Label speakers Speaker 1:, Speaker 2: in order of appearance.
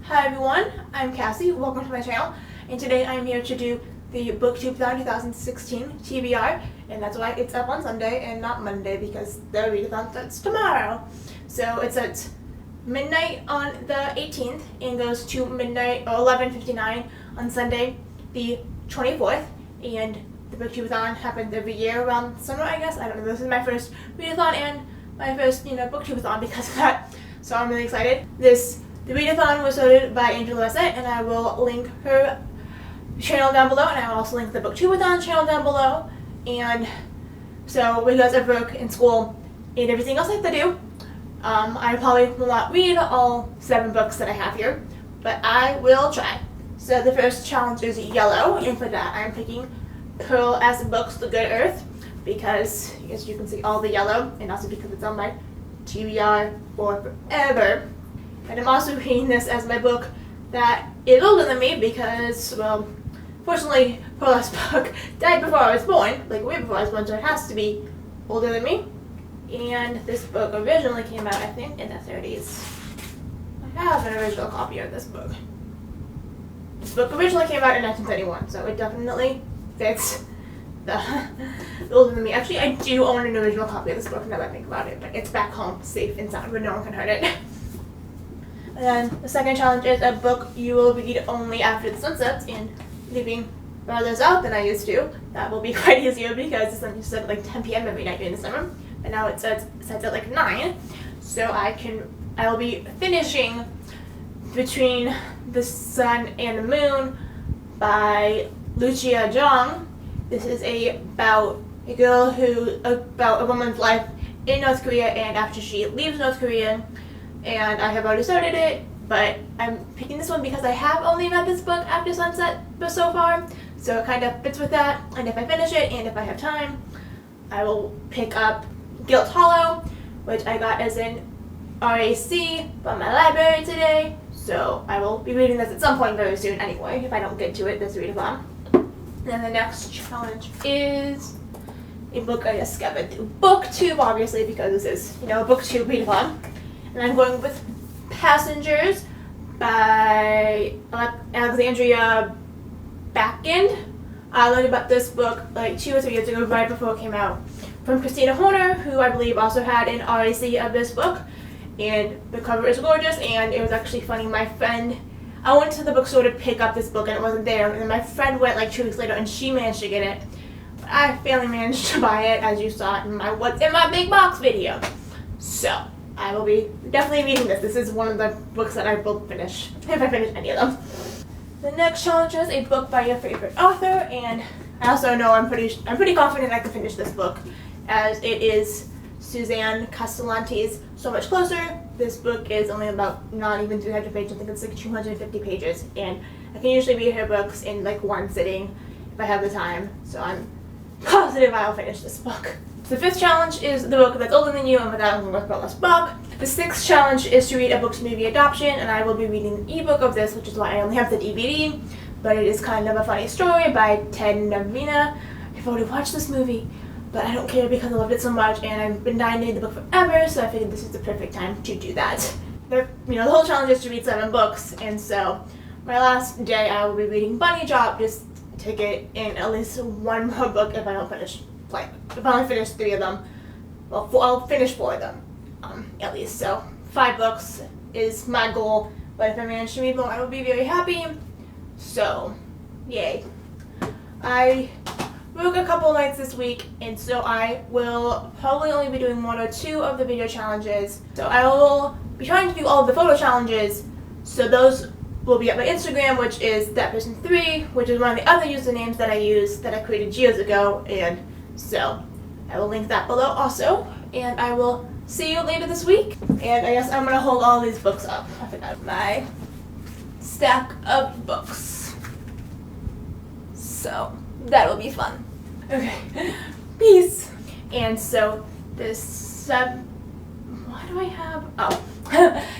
Speaker 1: Hi everyone, I'm Cassie. Welcome to my channel, and today I'm here to do the BookTubeAthon 2016 TBR, and that's why it's up on Sunday and not Monday because the readathon starts tomorrow. So it's at midnight on the 18th and goes to midnight or 11:59 on Sunday the 24th, and the BookTubeAthon happens every year around summer, I guess. I don't know. This is my first readathon and my first, BookTubeAthon because of that. So I'm really excited. The readathon was started by Angela Bassett, and I will link her channel down below, and I will also link the BookTubeAthon channel down below. And so because of work and school and everything else I have to do, I probably will not read all 7 books that I have here, but I will try. So the first challenge is yellow, and for that I'm picking Pearl S. Books' The Good Earth because, as you can see, all the yellow, and also because it's on my TBR for forever. And I'm also reading this as my book that is older than me because, well, fortunately, Pearl S. book died before I was born, like way before I was born, so it has to be older than me. And this book originally came out, I think, in the 30s. I have an original copy of this book. This book originally came out in 1931, so it definitely fits the older than me. Actually, I do own an original copy of this book now that I think about it, but it's back home, safe and sound, where no one can hurt it. And then the second challenge is a book you will read only after the sun sets, and leaving farther out than I used to. That will be quite easier because the sun used to set at like 10 p.m. every night during the summer, but now it sets at like 9. So I will be finishing Between the Sun and the Moon by Lucia Zhang. This is about a woman's life in North Korea and after she leaves North Korea. And I have already started it, but I'm picking this one because I have only read this book after sunset so far, so it kind of fits with that. And if I finish it, and if I have time, I will pick up Guilt Hollow, which I got as an RAC from my library today, so I will be reading this at some point very soon anyway, if I don't get to it this readathon. And the next challenge is a book I discovered through BookTube, obviously, because this is, a BookTube readathon. And I'm going with Passengers by Alexandria Backind. I learned about this book like 2 or 3 years ago, right before it came out, from Christina Horner, who I believe also had an RAC of this book. And the cover is gorgeous, and it was actually funny. I went to the bookstore to pick up this book, and it wasn't there. And my friend went like 2 weeks later, and she managed to get it. But I finally managed to buy it, as you saw in my What's in My Big Box video. So I will be definitely reading this. This is one of the books that I will finish, if I finish any of them. The next challenge is a book by your favorite author, and I also know I'm pretty confident I can finish this book, as it is Suzanne Castellante's So Much Closer. This book is only about not even 300 pages. I think it's like 250 pages, and I can usually read her books in like one sitting if I have the time, so I'm positive I'll finish this book. The 5th challenge is the book that's older than you, and with that I'm going with Pearl S. book. The 6th challenge is to read a book to movie adoption, and I will be reading the ebook of this, which is why I only have the DVD, but it is kind of a funny story by Ted Navina. I've already watched this movie, but I don't care because I loved it so much, and I've been dying to read the book forever, so I figured this is the perfect time to do that. The whole challenge is to read 7 books, and so my last day I will be reading Bunny Drop, just to get in at least one more book if I don't finish. If I only finish 3 of them, well, I'll finish 4 of them, at least. So 5 books is my goal, but if I manage to read more, I will be very happy. So, yay. I work a couple nights this week, and so I will probably only be doing 1 or 2 of the video challenges. So I will be trying to do all of the photo challenges, so those will be at my Instagram, which is ThatPerson3, which is one of the other usernames that I used that I created years ago, and so I will link that below also, and I will see you later this week. And I guess I'm going to hold all these books up. I forgot my stack of books. So that will be fun. Okay, peace. And so this, what do I have? Oh.